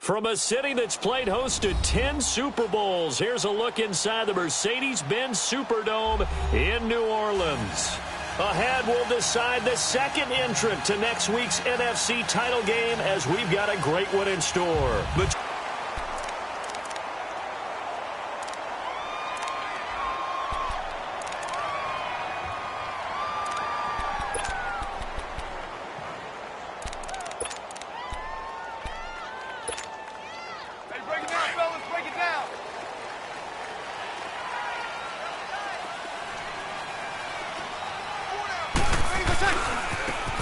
From a city that's played host to 10 Super Bowls, here's a look inside the Mercedes-Benz Superdome in New Orleans. Ahead, we'll decide the second entrant to next week's NFC title game as we've got a great one in store. But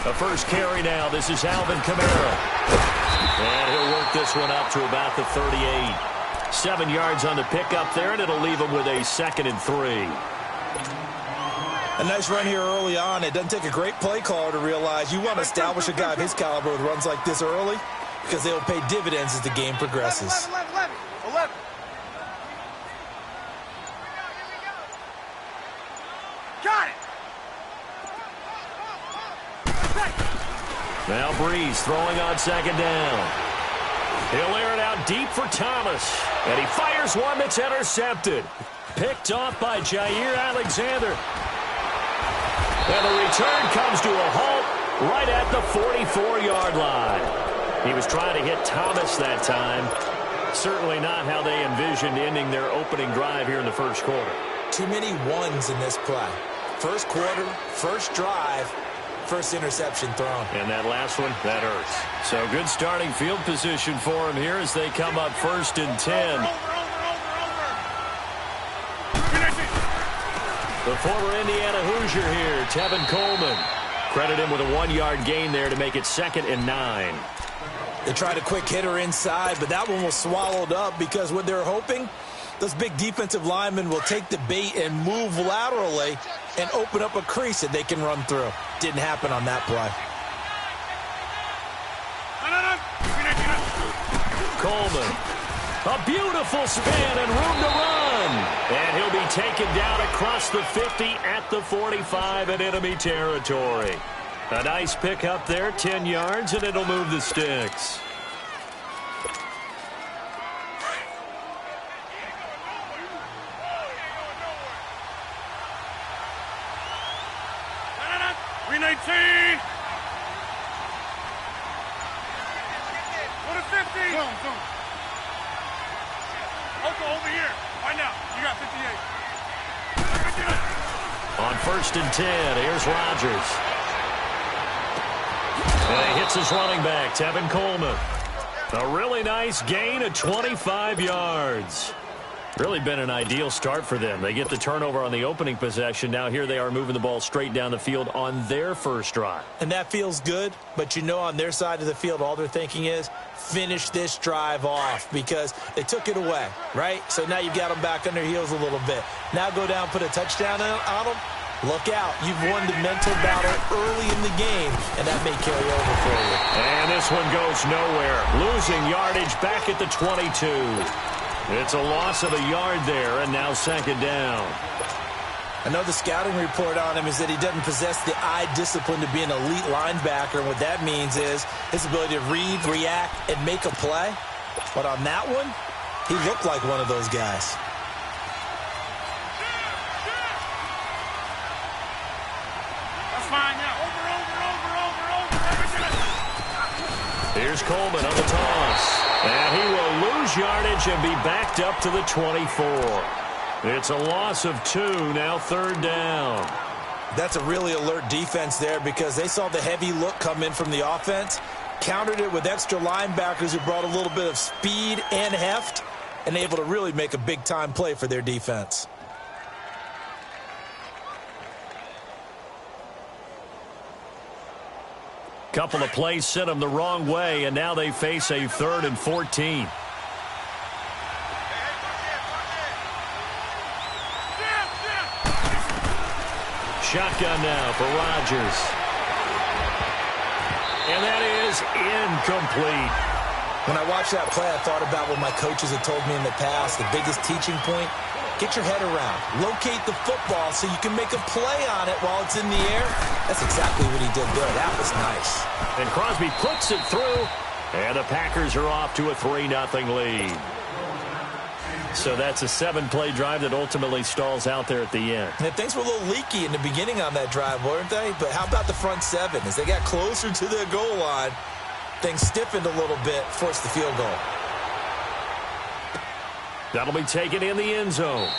the first carry now. This is Alvin Kamara. And he'll work this one up to about the 38. 7 yards on the pickup there, and it'll leave him with a 2nd and 3. A nice run here early on. It doesn't take a great play caller to realize you want to establish a guy of his caliber with runs like this early because they will pay dividends as the game progresses. 11. Got it. Now Breeze throwing on 2nd down. He'll air it out deep for Thomas. And he fires one that's intercepted. Picked off by Jair Alexander. And the return comes to a halt right at the 44-yard line. He was trying to hit Thomas that time. Certainly not how they envisioned ending their opening drive here in the first quarter. Too many ones in this play. First quarter, first drive, first interception thrown. And that last one, that hurts. So good starting field position for him here as they come up 1st and 10. The former Indiana Hoosier here, Tevin Coleman. Credit him with a 1-yard gain there to make it 2nd and 9. They tried a quick hitter inside, but that one was swallowed up because what they're hoping, those big defensive linemen will take the bait and move laterally and open up a crease that they can run through. Didn't happen on that play. Coleman, a beautiful span and room to run. And he'll be taken down across the 50 at the 45 in enemy territory. A nice pickup there, 10 yards, and it'll move the sticks. On 1st and 10, here's Rodgers. And he hits his running back, Tevin Coleman. A really nice gain of 25 yards. Really been an ideal start for them. They get the turnover on the opening possession. Now here they are moving the ball straight down the field on their first drive. And that feels good, but you know on their side of the field all they're thinking is finish this drive off because they took it away, right? So now you've got them back on their heels a little bit. Now go down, put a touchdown on them. Look out. You've won the mental battle early in the game, and that may carry over for you. And this one goes nowhere. Losing yardage back at the 22. It's a loss of a yard there, and now 2nd down. I know the scouting report on him is that he doesn't possess the eye discipline to be an elite linebacker. And what that means is his ability to read, react, and make a play. But on that one, he looked like one of those guys. Here's Coleman on the toss. And he will lose yardage and be backed up to the 24. It's a loss of 2, now 3rd down. That's a really alert defense there because they saw the heavy look come in from the offense, countered it with extra linebackers who brought a little bit of speed and heft, and able to really make a big-time play for their defense. Couple of plays sent them the wrong way, and now they face a 3rd and 14. Shotgun now for Rodgers. And that is incomplete. When I watched that play, I thought about what my coaches had told me in the past. The biggest teaching point, get your head around. Locate the football so you can make a play on it while it's in the air. That's exactly what he did there. That was nice. And Crosby puts it through, And the Packers are off to a 3-0 lead. So that's a 7-play drive that ultimately stalls out there at the end. And things were a little leaky in the beginning on that drive, weren't they? But how about the front seven? As they got closer to the goal line, things stiffened a little bit, forced the field goal. That'll be taken in the end zone.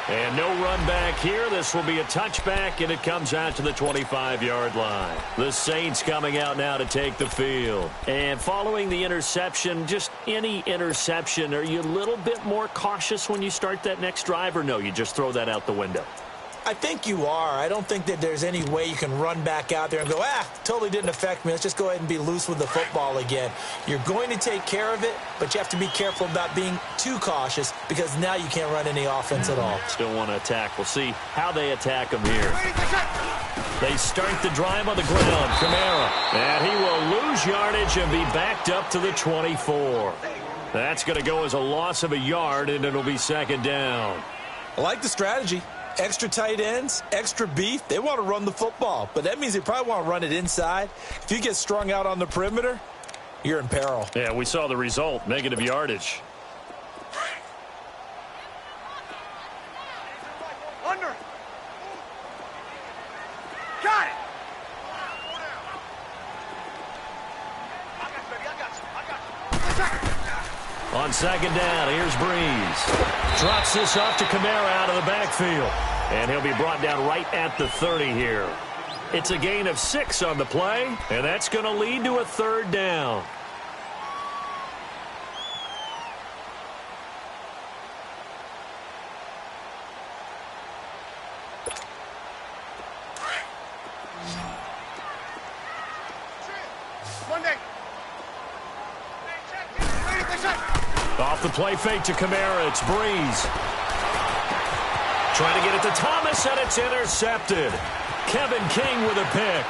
And no run back here. This will be a touchback, and it comes out to the 25-yard line. The Saints coming out now to take the field. And following the interception, just any interception, are you a little bit more cautious when you start that next drive, or no, you just throw that out the window? I think you are. I don't think that there's any way you can run back out there and go, totally didn't affect me. Let's just go ahead and be loose with the football again. You're going to take care of it, but you have to be careful about being too cautious because now you can't run any offense at all. Still want to attack. We'll see how they attack them here. They start the drive on the ground. Kamara. And he will lose yardage and be backed up to the 24. That's going to go as a loss of a yard, and it'll be second down. I like the strategy. Extra tight ends, extra beef. They want to run the football, but that means they probably want to run it inside. If you get strung out on the perimeter, you're in peril. Yeah, we saw the result, negative yardage. Under. Got it. On second down, here's Breeze. Drops this off to Kamara out of the backfield. And he'll be brought down right at the 30 here. It's a gain of 6 on the play, and that's going to lead to a third down. Off the play fake to Kamara, it's Breeze. Trying to get it to Thomas, and it's intercepted. Kevin King with a pick.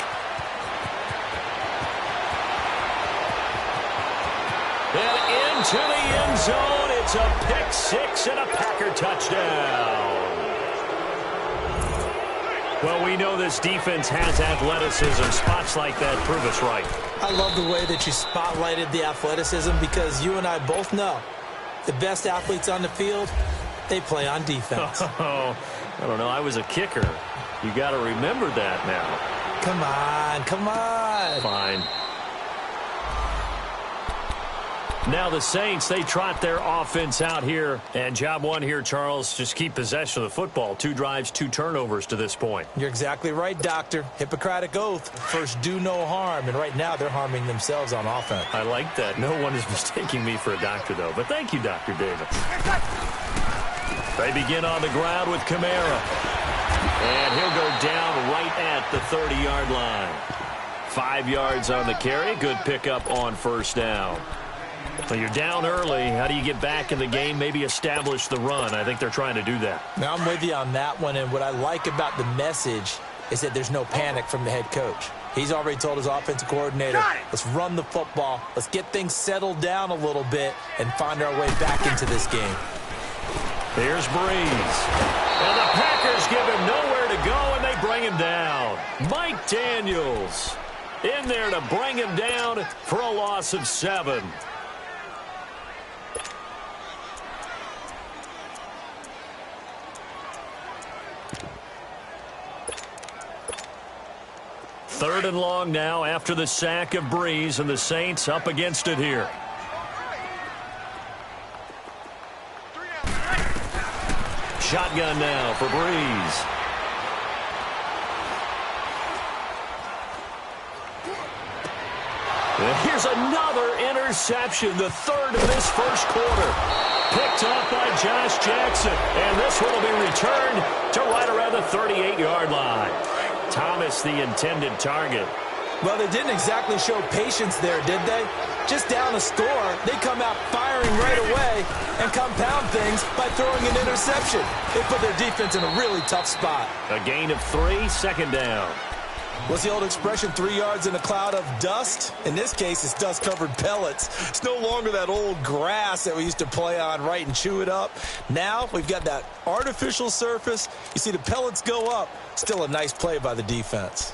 And into the end zone, it's a pick 6 and a Packer touchdown. Well, we know this defense has athleticism. Spots like that prove us right. I love the way that you spotlighted the athleticism because you and I both know the best athletes on the field, they play on defense. Oh, I don't know. I was a kicker. You got to remember that now. Come on, come on. Fine. Now the Saints, they trot their offense out here. And job one here, Charles, just keep possession of the football. 2 drives, 2 turnovers to this point. You're exactly right, Doctor. Hippocratic oath. First, do no harm. And right now, they're harming themselves on offense. I like that. No one is mistaking me for a doctor, though. But thank you, Dr. Davis. They begin on the ground with Kamara. And he'll go down right at the 30-yard line. 5 yards on the carry. Good pickup on first down. So you're down early. How do you get back in the game, maybe establish the run? I think they're trying to do that. Now, I'm with you on that one, and what I like about the message is that there's no panic from the head coach. He's already told his offensive coordinator, let's run the football, let's get things settled down a little bit and find our way back into this game. Here's Breeze. And the Packers give him nowhere to go, and they bring him down. Mike Daniels in there to bring him down for a loss of 7. Third and long now after the sack of Breeze, and the Saints up against it here. Shotgun now for Breeze. And here's another interception, the third of this first quarter. Picked off by Josh Jackson, and this one will be returned to right around the 38-yard line. Thomas, the intended target. Well, they didn't exactly show patience there, did they? Just down a score, they come out firing right away and compound things by throwing an interception. They put their defense in a really tough spot. A gain of 3, second down. What's the old expression, 3 yards in a cloud of dust? In this case, it's dust-covered pellets. It's no longer that old grass that we used to play on, right, and chew it up. Now we've got that artificial surface. You see the pellets go up. Still a nice play by the defense.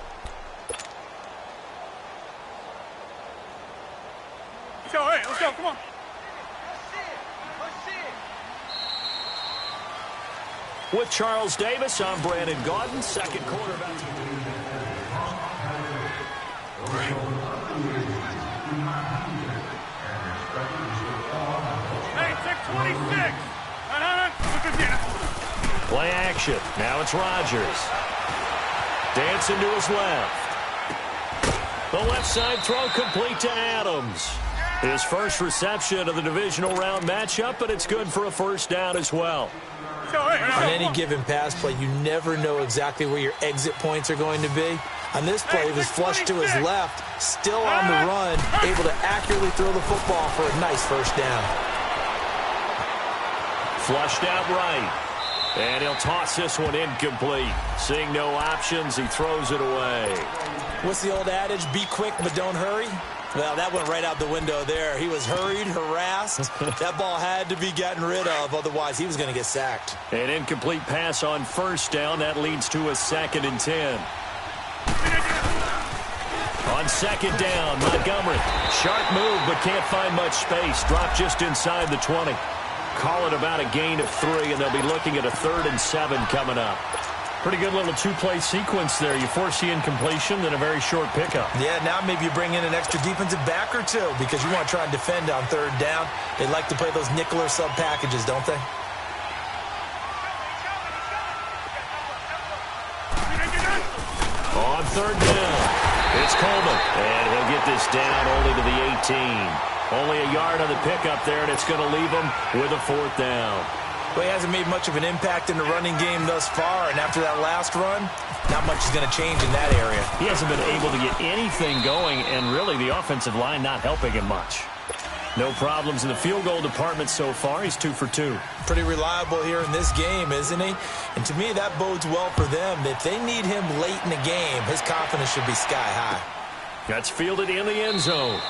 go, hey, let's go, come on. With Charles Davis, I'm Brandon Gaudin. Second quarter about to... Hey, 626. Play action. Now it's Rodgers. Dancing to his left. The left side throw complete to Adams. His first reception of the divisional round matchup, but it's good for a first down as well. On any given pass play, you never know exactly where your exit points are going to be. On this play, he was flushed to his left, still on the run, able to accurately throw the football for a nice first down. Flushed out right. And he'll toss this one incomplete. Seeing no options, he throws it away. What's the old adage? Be quick, but don't hurry. Well, that went right out the window there. He was hurried, harassed. That ball had to be gotten rid of, otherwise he was going to get sacked. An incomplete pass on first down. That leads to a 2nd and 10. On second down, Montgomery. Sharp move, but can't find much space. Dropped just inside the 20. Call it about a gain of 3, and they'll be looking at a 3rd and 7 coming up. Pretty good little two-play sequence there. You force the incompletion, then a very short pickup. Yeah, now maybe you bring in an extra defensive back or two because you want to try and defend on 3rd down. They like to play those nickel or sub packages, don't they? On 3rd down, it's Coleman, and he'll get this down only to the 18. Only a yard on the pickup there, and it's going to leave him with a 4th down. Well, he hasn't made much of an impact in the running game thus far, and after that last run, not much is going to change in that area. He hasn't been able to get anything going, and really the offensive line not helping him much. No problems in the field goal department so far. He's 2 for 2. Pretty reliable here in this game, isn't he? And to me, that bodes well for them. If they need him late in the game, his confidence should be sky high. That's fielded in the end zone.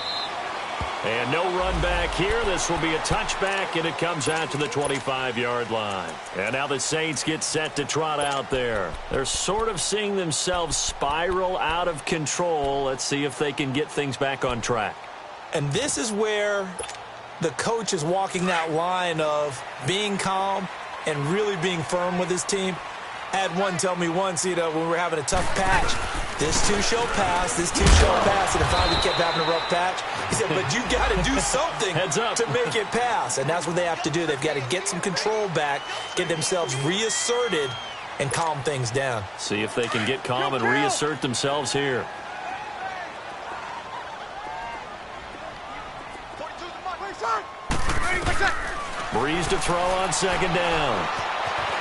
And no run back here. This will be a touchback, and it comes out to the 25-yard line. And now the Saints get set to trot out there. They're sort of seeing themselves spiral out of control. Let's see if they can get things back on track. And this is where the coach is walking that line of being calm and really being firm with his team. I had one tell me once, when we were having a tough patch, this too shall pass, this too shall pass, and if I kept having a rough patch, he said, but you got to do something to make it pass, and that's what they have to do. They've got to get some control back, get themselves reasserted, and calm things down. See if they can get calm and reassert themselves here. Breeze to throw on second down.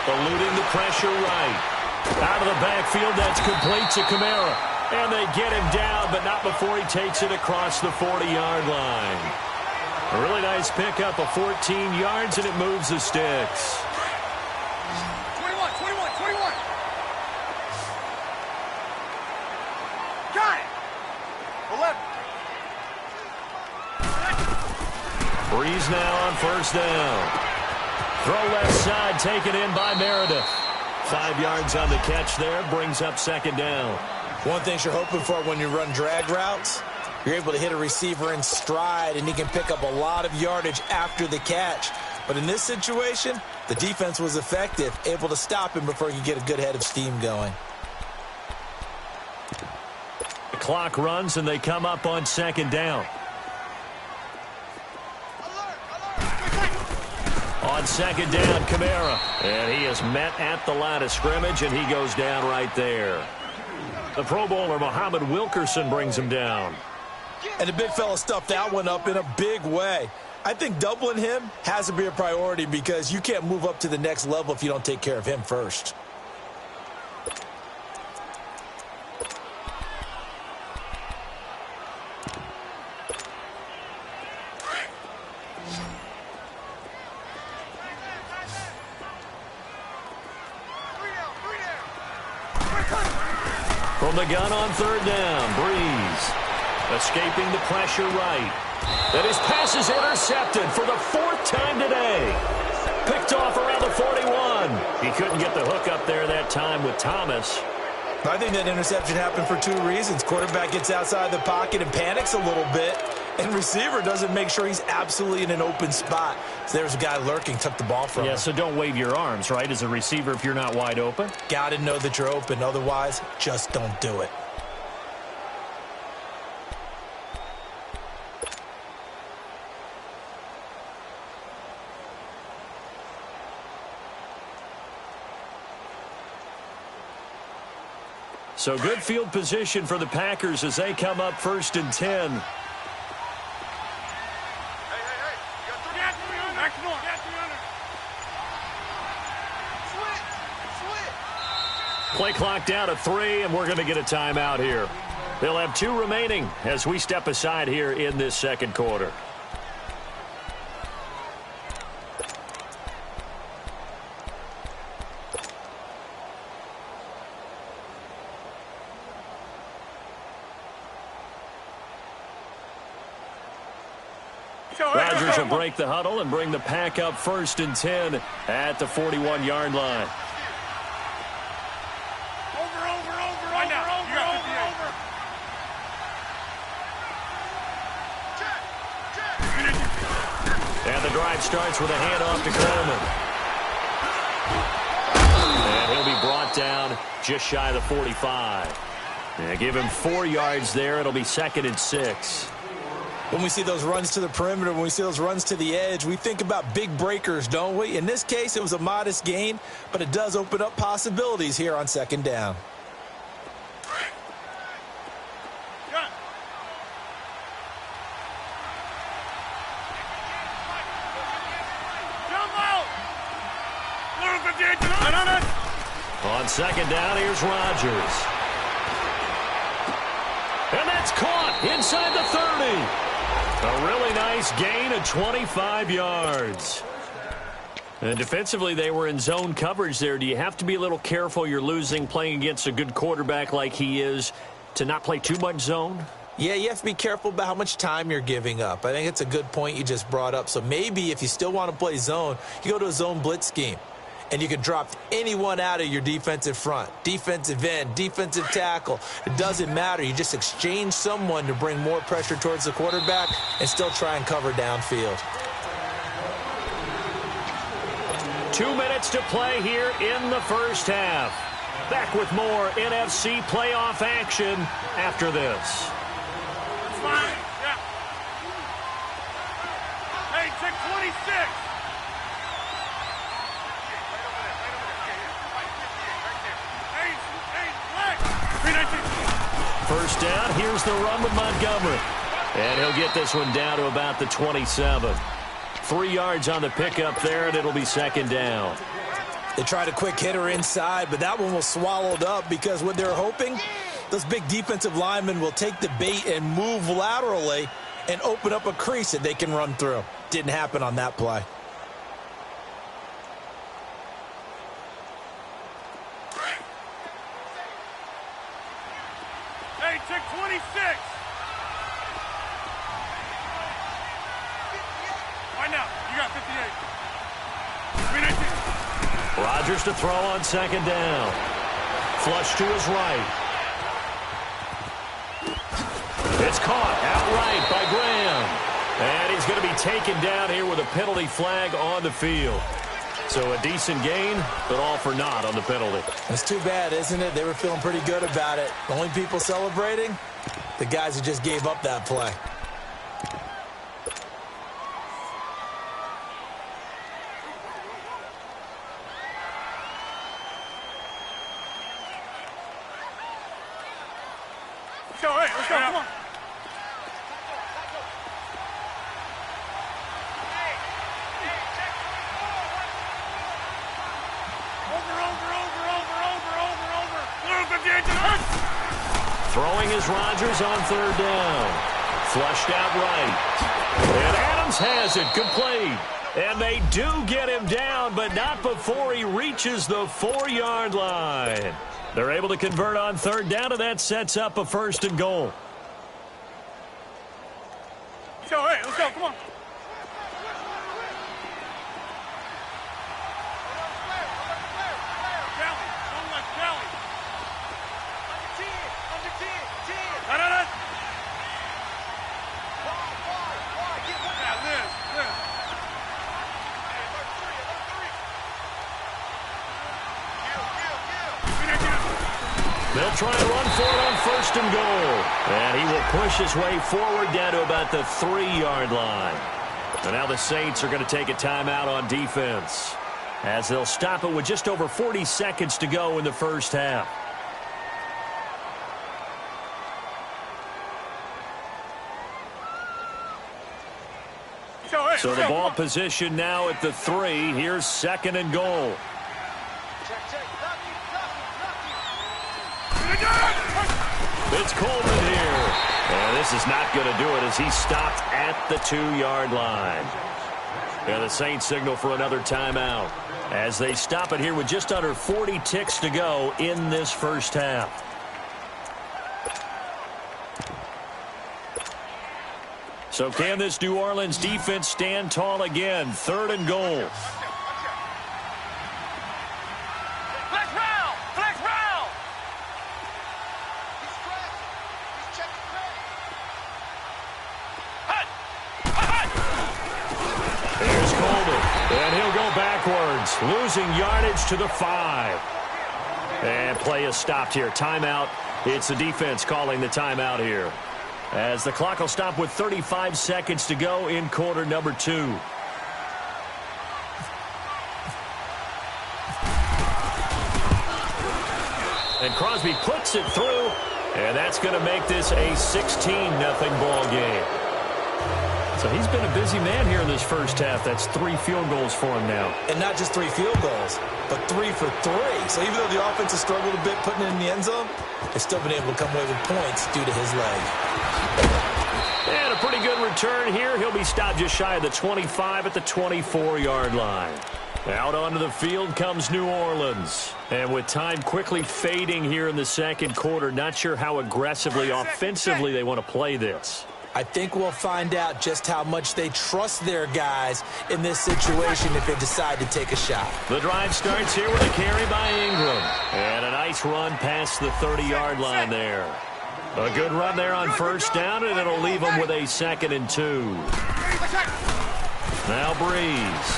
Eluding the pressure right. Out of the backfield, that's complete to Kamara. And they get him down, but not before he takes it across the 40-yard line. A really nice pickup of 14 yards, and it moves the sticks. 21. Got it. 11. Breeze now on first down. Throw left side, taken in by Meredith. 5 yards on the catch there, brings up second down. One thing you're hoping for when you run drag routes, you're able to hit a receiver in stride, and he can pick up a lot of yardage after the catch. But in this situation, the defense was effective, able to stop him before he could get a good head of steam going. The clock runs, and they come up on second down. On second down, Kamara. And he is met at the line of scrimmage, and he goes down right there. The Pro Bowler, Muhammad Wilkerson, brings him down. And the big fella stuffed that one up in a big way. I think doubling him has to be a priority because you can't move up to the next level if you don't take care of him first. From the gun on third down, Breeze escaping the pressure right. And his pass is intercepted for the 4th time today. Picked off around the 41. He couldn't get the hook up there that time with Thomas. I think that interception happened for 2 reasons. Quarterback gets outside the pocket and panics a little bit. And receiver doesn't make sure he's absolutely in an open spot. So there's a guy lurking, took the ball from him. Yeah, so don't wave your arms, right, as a receiver if you're not wide open. Got to know that you're open. Otherwise, just don't do it. So good field position for the Packers as they come up 1st and 10. Hey. You got 3 under. Next one. Got 3 under. Switch. Play clock down to 3, and we're going to get a timeout here. They'll have 2 remaining as we step aside here in this second quarter. Rodgers will break the huddle and bring the Pack up 1st and 10 at the 41-yard line. Over. Right now. You got 58. And the drive starts with a handoff to Coleman. And he'll be brought down just shy of the 45. And give him 4 yards there. It'll be 2nd and 6. When we see those runs to the perimeter, when we see those runs to the edge, we think about big breakers, don't we? In this case, it was a modest gain, but it does open up possibilities here on 2nd down. On 2nd down, here's Rodgers. And that's caught inside the 30. A really nice gain of 25 yards. And defensively, they were in zone coverage there. Do you have to be a little careful? You're losing playing against a good quarterback like he is to not play too much zone? Yeah, you have to be careful about how much time you're giving up. I think it's a good point you just brought up. So maybe if you still want to play zone, you go to a zone blitz scheme. And you can drop anyone out of your defensive front, defensive end, defensive tackle. It doesn't matter. You just exchange someone to bring more pressure towards the quarterback and still try and cover downfield. 2 minutes to play here in the first half. Back with more NFC playoff action after this. It's fine. Yeah. Hey, check 26. First down, here's the run with Montgomery. And he'll get this one down to about the 27. 3 yards on the pickup there, and it'll be 2nd down. They tried a quick hitter inside, but that one was swallowed up because what they're hoping, those big defensive linemen will take the bait and move laterally and open up a crease that they can run through. Didn't happen on that play. Hey, check 26. Right now, you got 58. Rodgers to throw on 2nd down. Flush to his right. It's caught outright by Graham. And he's going to be taken down here with a penalty flag on the field. So a decent gain, but all for naught on the penalty. It's too bad, isn't it? They were feeling pretty good about it. The only people celebrating, the guys who just gave up that play. Let's go, hey, let's go, come on. Throwing is Rodgers on 3rd down. Flushed out right. And Adams has it complete. And they do get him down, but not before he reaches the 4-yard line. They're able to convert on 3rd down, and that sets up a 1st and goal. So, hey, let's go, come on. They'll try and run for it on 1st and goal. And he will push his way forward down to about the 3-yard line. And now the Saints are going to take a timeout on defense, as they'll stop it with just over 40 seconds to go in the first half. So the ball position now at the 3. Here's 2nd and goal. It's Coleman here. And this is not going to do it, as he stopped at the 2-yard line. And the Saints signal for another timeout, as they stop it here with just under 40 ticks to go in this first half. So can this New Orleans defense stand tall again? 3rd and goal. Flex round! Flex round! Here's Coleman, and he'll go backwards, losing yardage to the 5. And play is stopped here. Timeout. It's the defense calling the timeout here, as the clock will stop with 35 seconds to go in quarter number 2. And Crosby puts it through, and that's going to make this a 16-0 ball game. So he's been a busy man here in this first half. That's 3 field goals for him now. And not just 3 field goals, but 3 for 3. So even though the offense has struggled a bit putting it in the end zone, they've still been able to come away with points due to his leg. And a pretty good return here. He'll be stopped just shy of the 25 at the 24-yard line. Out onto the field comes New Orleans. And with time quickly fading here in the second quarter, not sure how aggressively, offensively they want to play this. I think we'll find out just how much they trust their guys in this situation if they decide to take a shot. The drive starts here with a carry by Ingram. And a nice run past the 30-yard line there. A good run there on 1st down, and it'll leave them with a 2nd and 2. Now Breeze,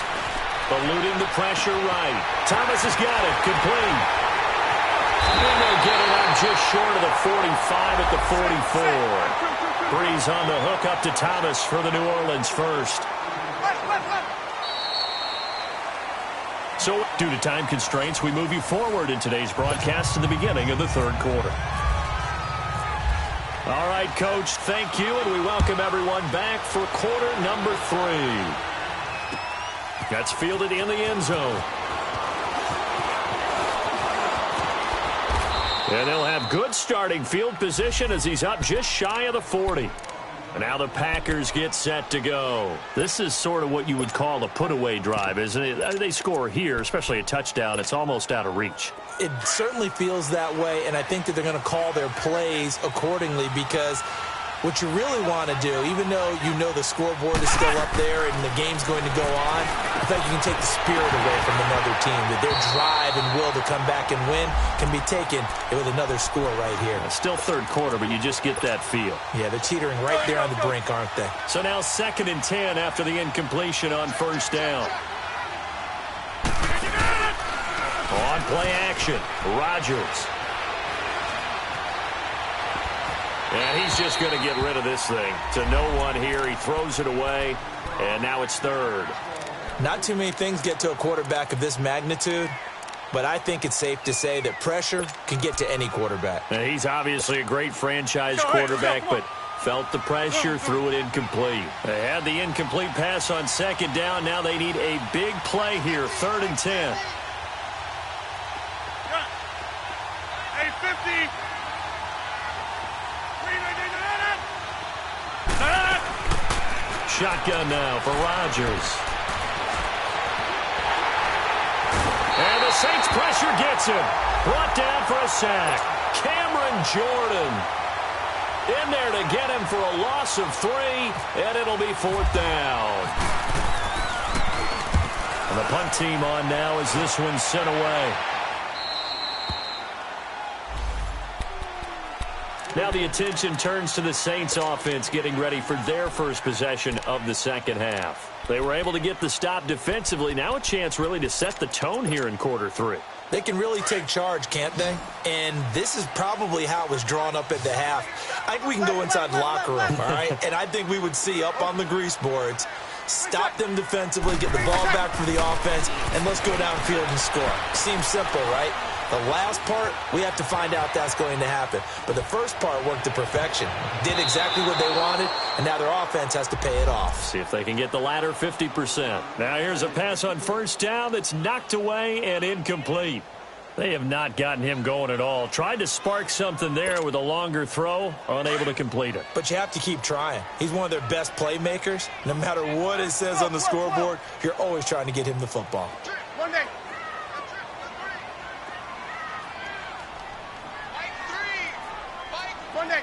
eluding the pressure right. Thomas has got it, complete. And they'll get it up just short of the 45 at the 44. Breeze on the hook up to Thomas for the New Orleans first. So, due to time constraints, we move you forward in today's broadcast to the beginning of the 3rd quarter. All right, Coach, thank you, and we welcome everyone back for quarter number 3. That's fielded in the end zone. And they'll have good starting field position as he's up just shy of the 40. And now the Packers get set to go. This is sort of what you would call a put-away drive, isn't it? They score here, especially a touchdown. It's almost out of reach. It certainly feels that way, and I think that they're going to call their plays accordingly, because what you really want to do, even though you know the scoreboard is still up there and the game's going to go on, I think you can take the spirit away from another team, that their drive and will to come back and win can be taken with another score right here. It's still 3rd quarter, but you just get that feel. Yeah, they're teetering right there on the brink, aren't they? So now 2nd and 10 after the incompletion on 1st down. On play action, Rodgers. And he's just going to get rid of this thing to no one here. He throws it away, and now it's 3rd. Not too many things get to a quarterback of this magnitude, but I think it's safe to say that pressure can get to any quarterback. Now, he's obviously a great franchise quarterback, but felt the pressure, threw it incomplete. They had the incomplete pass on 2nd down. Now they need a big play here, 3rd and 10. Hey, 50. Shotgun now for Rodgers. And the Saints pressure gets him. Brought down for a sack. Cameron Jordan in there to get him for a loss of 3, and it'll be 4th down. And the punt team on now as this one's sent away. Now the attention turns to the Saints offense getting ready for their first possession of the second half. They were able to get the stop defensively. Now a chance really to set the tone here in quarter 3. They can really take charge, can't they? And this is probably how it was drawn up at the half. I think we can go inside the locker room, all right? And I think we would see up on the grease boards, stop them defensively, get the ball back for the offense, and let's go downfield and score. Seems simple, right? The last part, we have to find out that's going to happen. But the first part worked to perfection. Did exactly what they wanted, and now their offense has to pay it off. See if they can get the latter 50%. Now here's a pass on first down that's knocked away and incomplete. They have not gotten him going at all. Tried to spark something there with a longer throw, unable to complete it. But you have to keep trying. He's one of their best playmakers. No matter what it says on the scoreboard, you're always trying to get him the football. One day. One day.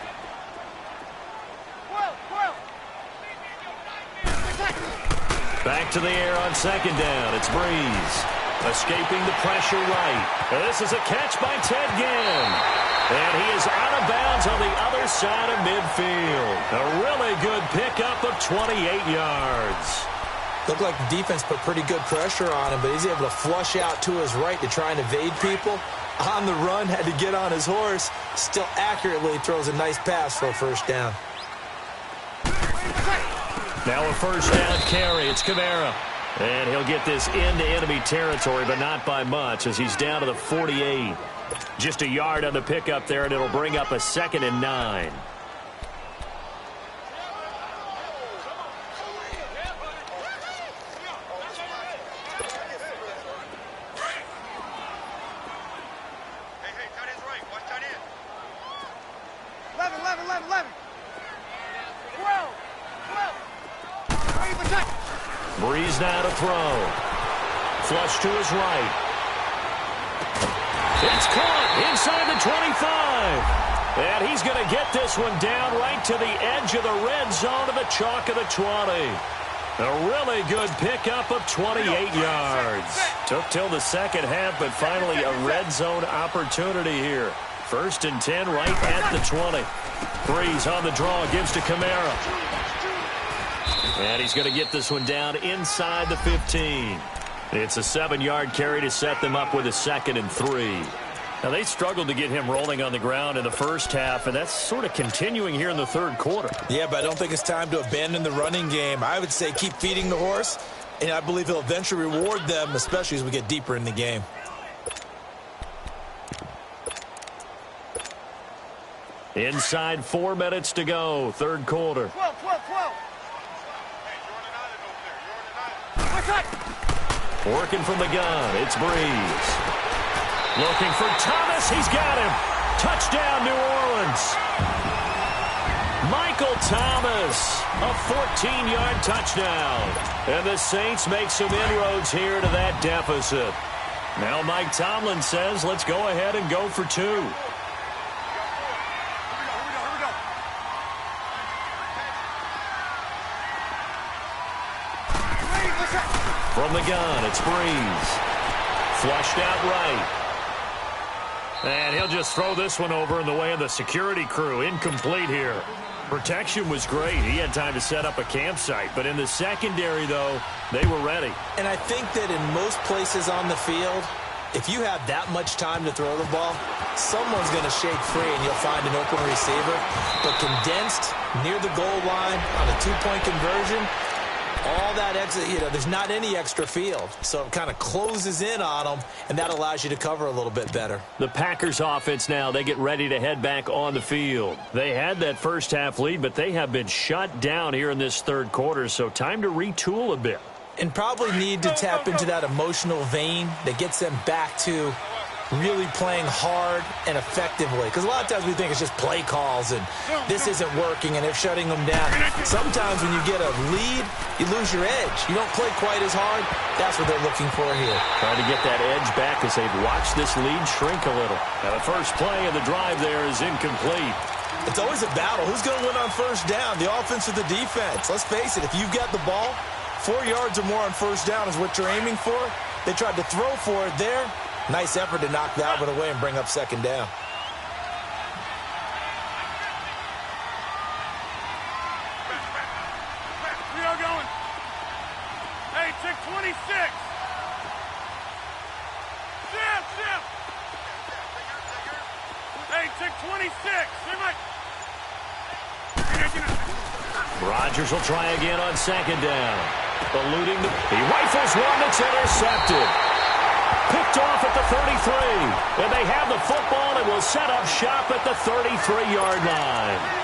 Back to the air on second down. It's Breeze. Escaping the pressure right. This is a catch by Ted Ginn. And he is out of bounds on the other side of midfield. A really good pickup of 28 yards. Looked like the defense put pretty good pressure on him, but he's able to flush out to his right to try and evade people. On the run, had to get on his horse. Still accurately throws a nice pass for a first down. Now a first down carry. It's Kamara. And he'll get this into enemy territory, but not by much as he's down to the 48. Just a yard on the pickup there, and it'll bring up a 2nd and 9. Breeze now to throw. Flush to his right. It's caught inside the 25. And he's going to get this one down right to the edge of the red zone to the chalk of the 20. A really good pickup of 28 yards. Took till the second half, but finally a red zone opportunity here. 1st and 10 right at the 20. Breeze on the draw, gives to Kamara. And he's going to get this one down inside the 15. It's a 7-yard carry to set them up with a 2nd and 3. Now, they struggled to get him rolling on the ground in the first half, and that's sort of continuing here in the third quarter. Yeah, but I don't think it's time to abandon the running game. I would say keep feeding the horse, and I believe he'll eventually reward them, especially as we get deeper in the game. Inside 4 minutes to go, third quarter. 12. Working from the gun, it's Breeze. Looking for Thomas, he's got him. Touchdown, New Orleans. Michael Thomas, a 14-yard touchdown. And the Saints make some inroads here to that deficit. Now Mike Tomlin says, let's go ahead and go for 2. From the gun, it's Breeze. Flushed out right. And he'll just throw this one over in the way of the security crew. Incomplete here. Protection was great. He had time to set up a campsite. But in the secondary, though, they were ready. And I think that in most places on the field, if you have that much time to throw the ball, someone's going to shake free and you'll find an open receiver. But condensed near the goal line on a 2-point conversion, all that exit, there's not any extra field. So it kind of closes in on them, and that allows you to cover a little bit better. The Packers offense now, they get ready to head back on the field. They had that first half lead, but they have been shut down here in this third quarter, so time to retool a bit. And probably need to tap into that emotional vein that gets them back to really playing hard and effectively. Because a lot of times we think it's just play calls and this isn't working and they're shutting them down. Sometimes when you get a lead, you lose your edge. You don't play quite as hard. That's what they're looking for here. Trying to get that edge back as they've watched this lead shrink a little. Now the first play of the drive there is incomplete. It's always a battle. Who's going to win on first down? The offense or the defense? Let's face it, if you've got the ball, 4 yards or more on first down is what you're aiming for. They tried to throw for it there. Nice effort to knock that one away and bring up second down. We are going. Hey, check 26. Shift. Check 26. Rodgers will try again on second down. Eluding he rifles one that's intercepted. Picked off at the 33. And they have the football and will set up shop at the 33-yard line.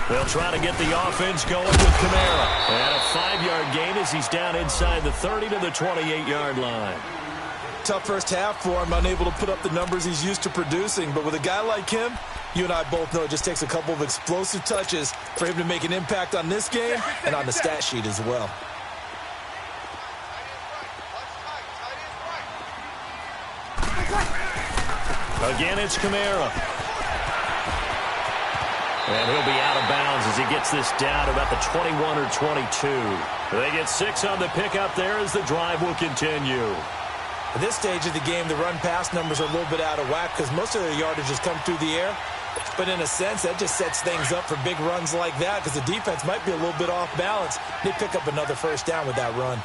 They'll try to get the offense going with Kamara. And a 5-yard gain as he's down inside the 30 to the 28-yard line. Tough first half for him, unable to put up the numbers he's used to producing. But with a guy like him, you and I both know it just takes a couple of explosive touches for him to make an impact on this game and on the stat sheet as well. Again, it's Kamara. And he'll be out of bounds as he gets this down to about the 21 or 22. They get 6 on the pickup there as the drive will continue. At this stage of the game, the run-pass numbers are a little bit out of whack because most of their yardage has come through the air. But in a sense, that just sets things up for big runs like that because the defense might be a little bit off balance. They pick up another first down with that run.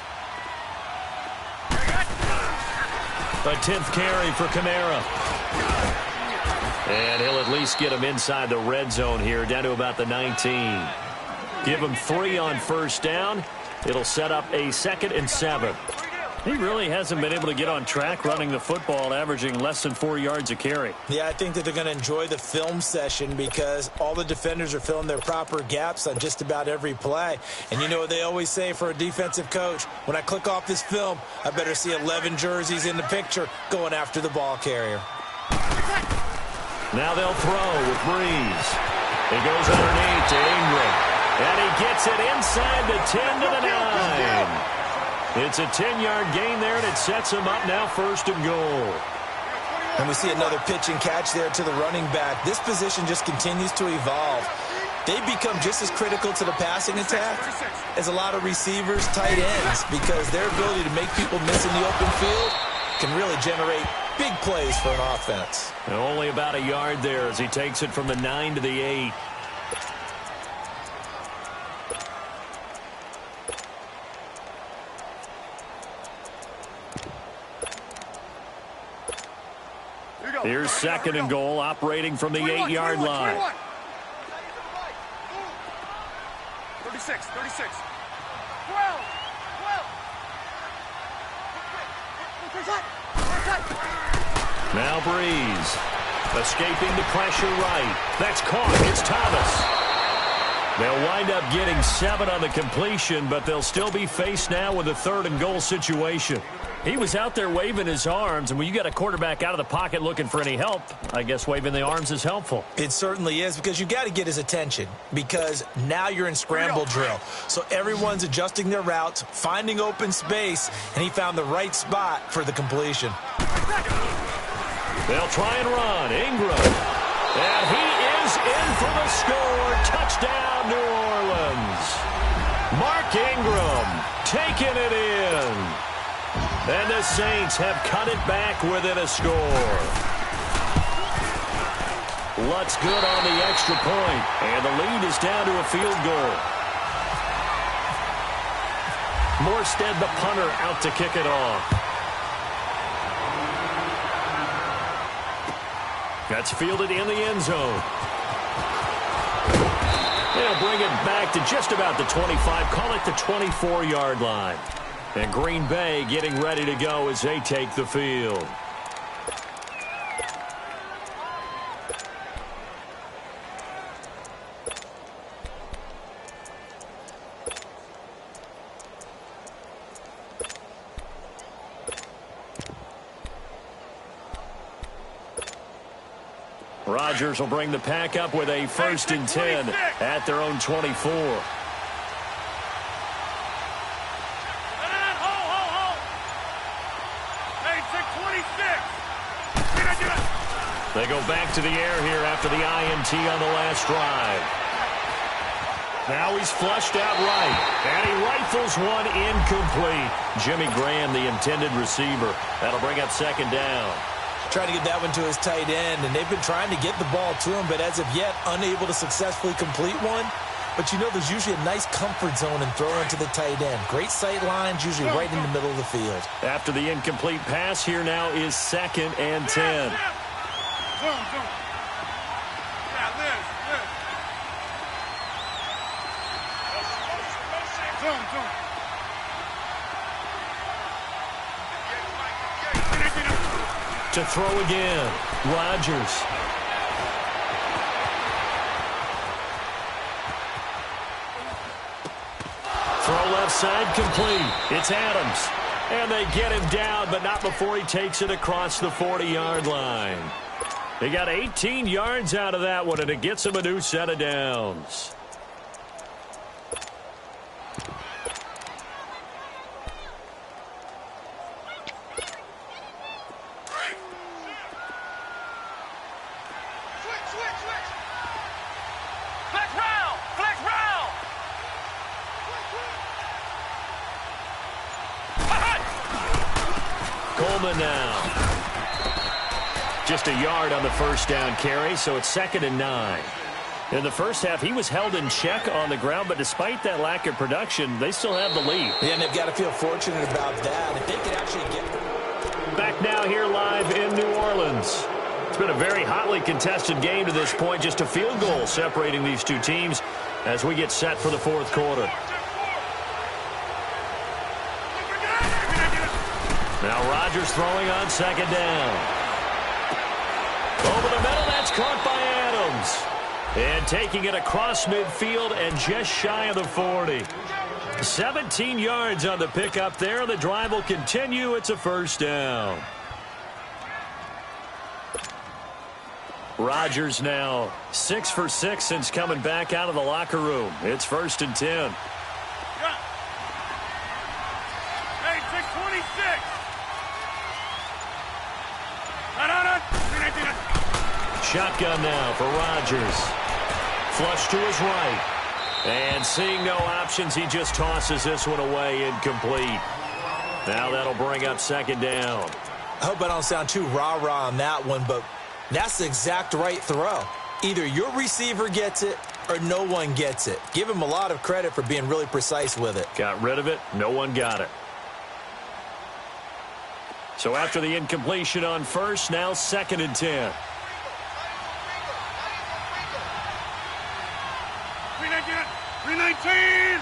A 10th carry for Kamara. And he'll at least get him inside the red zone here, down to about the 19. Give him 3 on first down. It'll set up a 2nd and 7. He really hasn't been able to get on track running the football, averaging less than 4 yards a carry. Yeah, I think that they're going to enjoy the film session because all the defenders are filling their proper gaps on just about every play. And you know what they always say for a defensive coach? When I click off this film, I better see 11 jerseys in the picture going after the ball carrier. Now they'll throw with Breeze. He goes underneath to Ingram. And he gets it inside the 10 to the 9. It's a 10-yard gain there, and it sets him up now 1st and goal. And we see another pitch and catch there to the running back. This position just continues to evolve. They become just as critical to the passing attack as a lot of receivers, tight ends, because their ability to make people miss in the open field can really generate big plays for an offense. And only about a yard there as he takes it from the 9 to the 8. Here's 2nd and goal, operating from the 8-yard line. 36, 36. 12. Now Breeze. Escaping the pressure right. That's caught. It's Thomas. They'll wind up getting 7 on the completion, but they'll still be faced now with a 3rd and goal situation. He was out there waving his arms, and when you got a quarterback out of the pocket looking for any help, I guess waving the arms is helpful. It certainly is, because you've got to get his attention, because now you're in scramble drill. So everyone's adjusting their routes, finding open space, and he found the right spot for the completion. They'll try and run. Ingram. And he is in for the score. Touchdown, New Orleans. Mark Ingram taking it in. And the Saints have cut it back within a score. Lutz good on the extra point, and the lead is down to a field goal. Morstead, the punter, out to kick it off. That's fielded in the end zone. They'll bring it back to just about the 25, call it the 24-yard line. And Green Bay getting ready to go as they take the field. Rodgers will bring the pack up with a 1st and 10 at their own 24. They go back to the air here after the INT on the last drive. Now he's flushed out right, and he rifles one incomplete. Jimmy Graham, the intended receiver. That'll bring up 2nd down. trying to get that one to his tight end, and they've been trying to get the ball to him, but as of yet, unable to successfully complete one. But you know there's usually a nice comfort zone in throwing to the tight end. Great sight lines, usually right in the middle of the field. After the incomplete pass, here now is 2nd and 10. Zoom. Yeah, Liz. Zoom. To throw again, Rodgers. Throw left side complete. It's Adams. And they get him down, but not before he takes it across the 40-yard line. They got 18 yards out of that one, and it gets him a new set of downs. Coleman now. Just a yard on the first down carry, so it's 2nd and 9. In the first half, he was held in check on the ground, but despite that lack of production, they still have the lead. Yeah, and they've got to feel fortunate about that. If they could actually get... Back now here live in New Orleans. It's been a very hotly contested game to this point, just a field goal separating these two teams as we get set for the fourth quarter. Now Rodgers throwing on 2nd down. Over the middle, that's caught by Adams. And taking it across midfield and just shy of the 40. 17 yards on the pickup there. The drive will continue. It's a first down. Rodgers now 6 for 6 since coming back out of the locker room. It's 1st and 10. Hey, 626. Shotgun now for Rodgers. Flush to his right. And seeing no options, he just tosses this one away, incomplete. Now that'll bring up 2nd down. I hope I don't sound too rah-rah on that one, but that's the exact right throw. Either your receiver gets it or no one gets it. Give him a lot of credit for being really precise with it. Got rid of it. No one got it. So after the incompletion on first, now 2nd and 10. 319.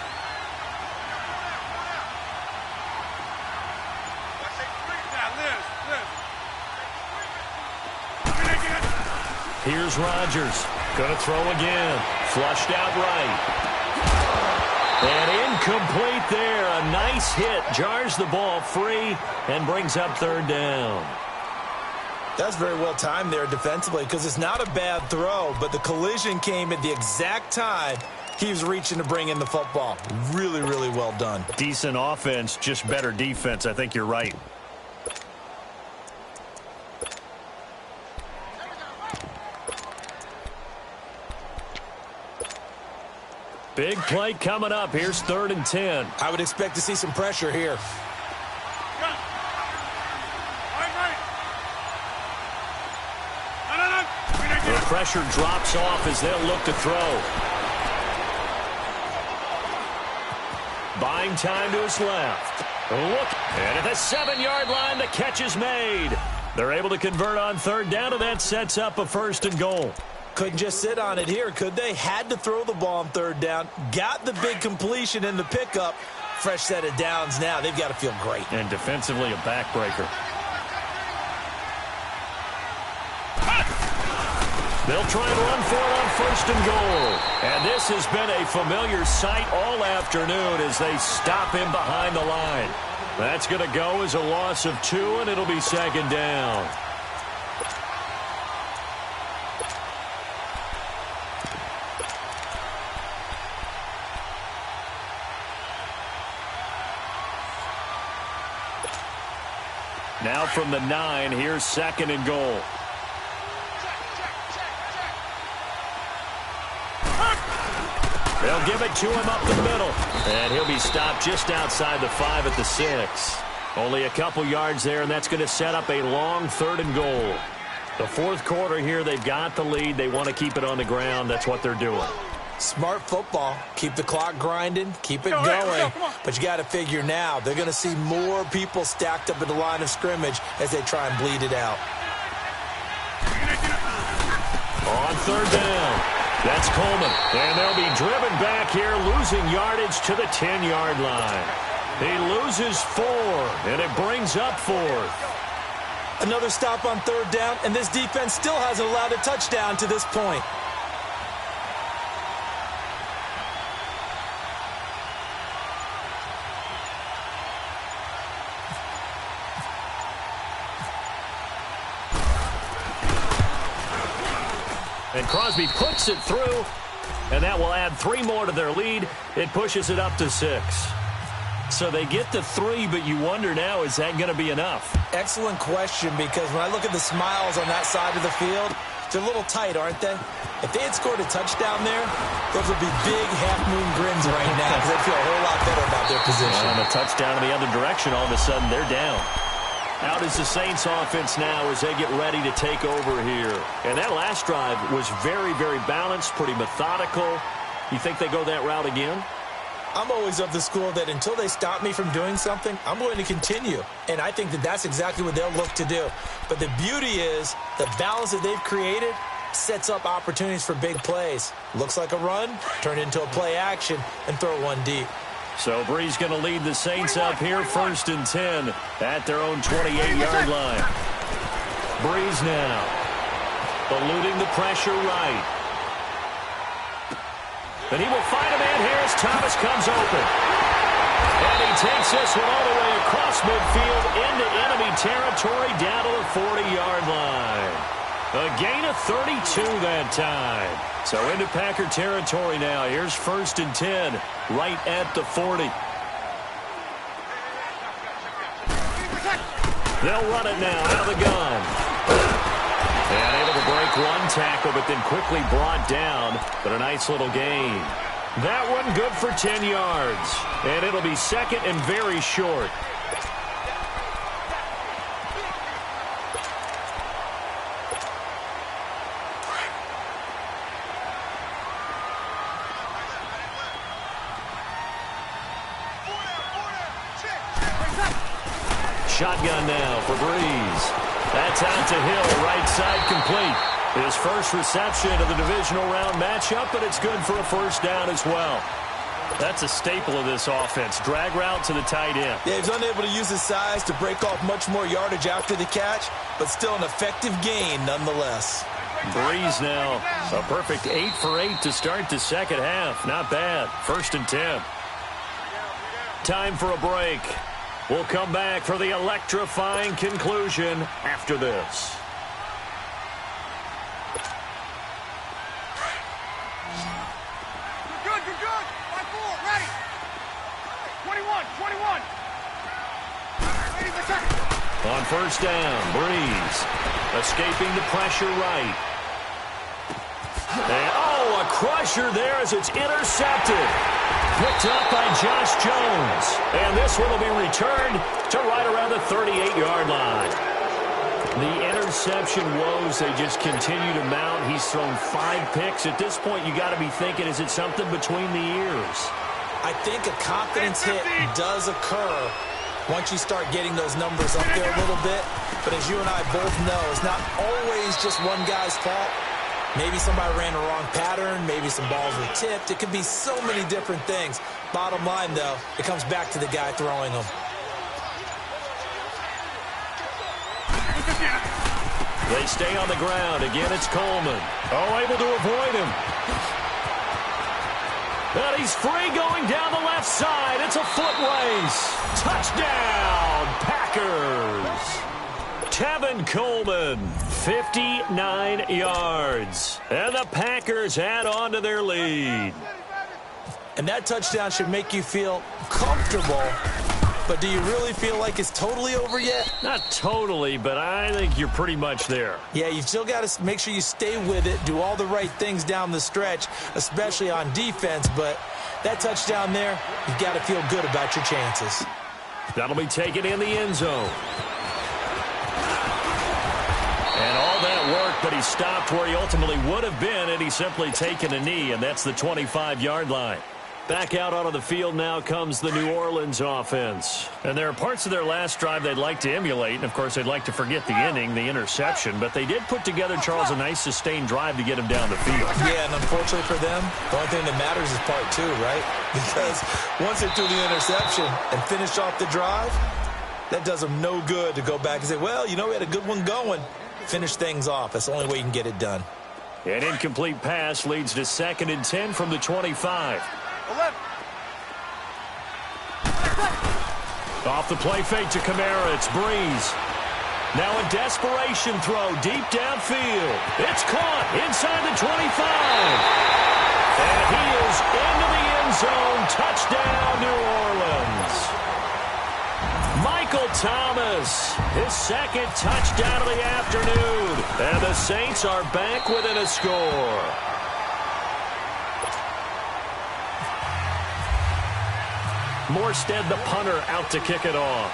Here's Rodgers. Going to throw again. Flushed out right. And incomplete there. A nice hit. Jars the ball free and brings up 3rd down. That's very well timed there defensively because it's not a bad throw, but the collision came at the exact time he was reaching to bring in the football. Really, really well done. Decent offense, just better defense. I think you're right. Big play coming up. Here's 3rd and 10. I would expect to see some pressure here. The pressure drops off as they'll look to throw. Buying time to his left. Look, and at the 7-yard line, the catch is made. They're able to convert on 3rd down, and that sets up a 1st and goal. Couldn't just sit on it here, could they? Had to throw the ball on 3rd down. Got the big completion in the pickup. Fresh set of downs now. They've got to feel great. And defensively, a backbreaker. They'll try and run for it on 1st and goal. And this has been a familiar sight all afternoon as they stop him behind the line. That's going to go as a loss of 2, and it'll be 2nd down. Now from the 9, here's 2nd and goal. They'll give it to him up the middle. And he'll be stopped just outside the 5 at the 6. Only a couple yards there, and that's going to set up a long 3rd and goal. The fourth quarter here, they've got the lead. They want to keep it on the ground. That's what they're doing. Smart football. Keep the clock grinding. Keep it going. But you got to figure now, they're going to see more people stacked up at the line of scrimmage as they try and bleed it out. On 3rd down, that's Coleman. And they'll be driven back here, losing yardage to the 10-yard line. He loses 4, and it brings up 4th. Another stop on 3rd down, and this defense still hasn't allowed a touchdown to this point. And Crosby puts it through, and that will add 3 more to their lead. It pushes it up to 6. So they get to 3, but you wonder now, is that going to be enough? Excellent question, because when I look at the smiles on that side of the field, they're a little tight, aren't they? If they had scored a touchdown there, those would be big half-moon grins right now because they'd feel a whole lot better about their position. And a touchdown in the other direction, all of a sudden they're down. Out is the Saints offense now as they get ready to take over here. And that last drive was very, very balanced, pretty methodical. You think they go that route again? I'm always of the school that until they stop me from doing something, I'm going to continue. And I think that that's exactly what they'll look to do. But the beauty is the balance that they've created sets up opportunities for big plays. Looks like a run, turn into a play action, and throw one deep. So Breeze going to lead the Saints up here, 1st and 10 at their own 28-yard line. Breeze now eluding the pressure right. And he will find a man here as Thomas comes open. And he takes this one all the way across midfield into enemy territory down to the 40-yard line. A gain of 32 that time. So into Packer territory now. Here's 1st and 10 right at the 40. They'll run it now out of the gun. And able to break one tackle, but then quickly brought down. But a nice little gain. That one good for 10 yards. And it'll be 2nd and very short. Shotgun now for Breeze. That's out to Hill, right side complete. His first reception of the divisional round matchup, but it's good for a 1st down as well. That's a staple of this offense. Drag route to the tight end. Yeah, he's unable to use his size to break off much more yardage after the catch, but still an effective gain nonetheless. Breeze now, a perfect 8 for 8 to start the 2nd half. Not bad. 1st and 10. Time for a break. We'll come back for the electrifying conclusion after this. You're good. 5-4, ready. 21. Ready for second. On 1st down, Breeze escaping the pressure right. And, a crusher there as it's intercepted. Picked up by Josh Jones. And this one will be returned to right around the 38-yard line. The interception woes, they just continue to mount. He's thrown 5 picks. At this point, you got to be thinking, is it something between the ears? I think a confidence hit does occur once you start getting those numbers up there a little bit. But as you and I both know, it's not always just one guy's fault. Maybe somebody ran a wrong pattern. Maybe some balls were tipped. It could be so many different things. Bottom line, though, it comes back to the guy throwing them. They stay on the ground. Again, it's Coleman. Able to avoid him. And he's free going down the left side. It's a foot race. Touchdown, Packers. Tevin Coleman, 59 yards. And the Packers add on to their lead. And that touchdown should make you feel comfortable. But do you really feel like it's totally over yet? Not totally, but I think you're pretty much there. Yeah, you've still got to make sure you stay with it, do all the right things down the stretch, especially on defense. But that touchdown there, you've got to feel good about your chances. That'll be taken in the end zone. And all that work, but he stopped where he ultimately would have been, and he's simply taken a knee, and that's the 25-yard line. Back out onto the field now comes the New Orleans offense. And there are parts of their last drive they'd like to emulate, and, of course, they'd like to forget the inning, the interception. But they did put together, Charles, a nice sustained drive to get him down the field. Yeah, and unfortunately for them, the only thing that matters is part two, right? Because once they threw the interception and finished off the drive, that does them no good to go back and say, well, you know, we had a good one going. Finish things off. That's the only way you can get it done. An incomplete pass leads to 2nd and 10 from the 25. 11. Off the play fake to Kamara. It's Breeze. Now a desperation throw deep downfield. It's caught inside the 25. And he is into the end zone. Touchdown, New Orleans. Michael Thomas, his 2nd touchdown of the afternoon. And the Saints are back within a score. Morstead, the punter, out to kick it off.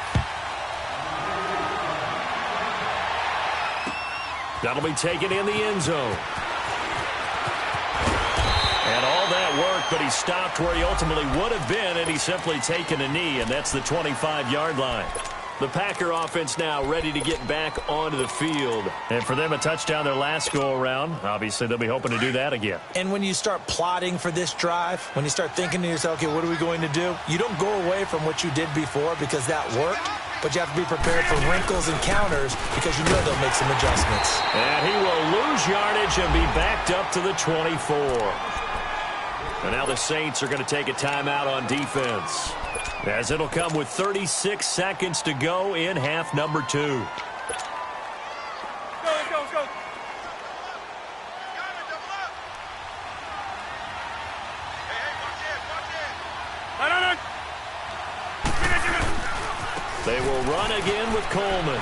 That'll be taken in the end zone. And all that work, but he stopped where he ultimately would have been, and he's simply taken a knee, and that's the 25-yard line. The Packer offense now ready to get back onto the field. And for them, a touchdown their last go-around. Obviously, they'll be hoping to do that again. And when you start plotting for this drive, when you start thinking to yourself, okay, what are we going to do? You don't go away from what you did before because that worked, but you have to be prepared for wrinkles and counters because you know they'll make some adjustments. And he will lose yardage and be backed up to the 24. And now the Saints are going to take a timeout on defense, as it'll come with 36 seconds to go in half number 2. Go, let's go. They will run again with Coleman.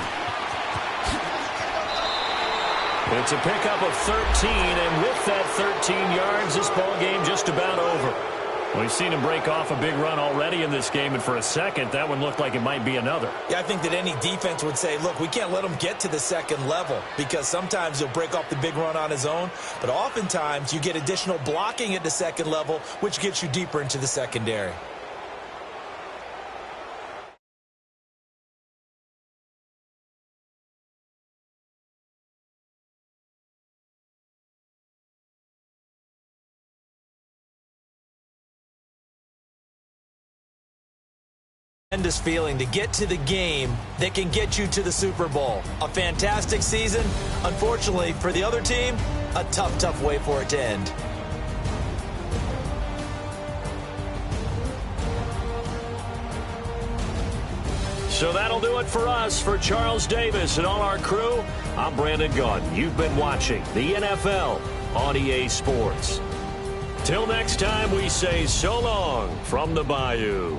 It's a pickup of 13, and with that 13 yards, this ball game just about over. We've seen him break off a big run already in this game, and for a second, that one looked like it might be another. Yeah, I think that any defense would say, look, we can't let him get to the second level because sometimes he'll break off the big run on his own, but oftentimes you get additional blocking at the second level, which gets you deeper into the secondary. Tremendous feeling to get to the game that can get you to the Super Bowl. A fantastic season. Unfortunately, for the other team, a tough way for it to end. So that'll do it for us. For Charles Davis and all our crew, I'm Brandon Gaudin. You've been watching the NFL on EA Sports. Till next time, we say so long from the Bayou.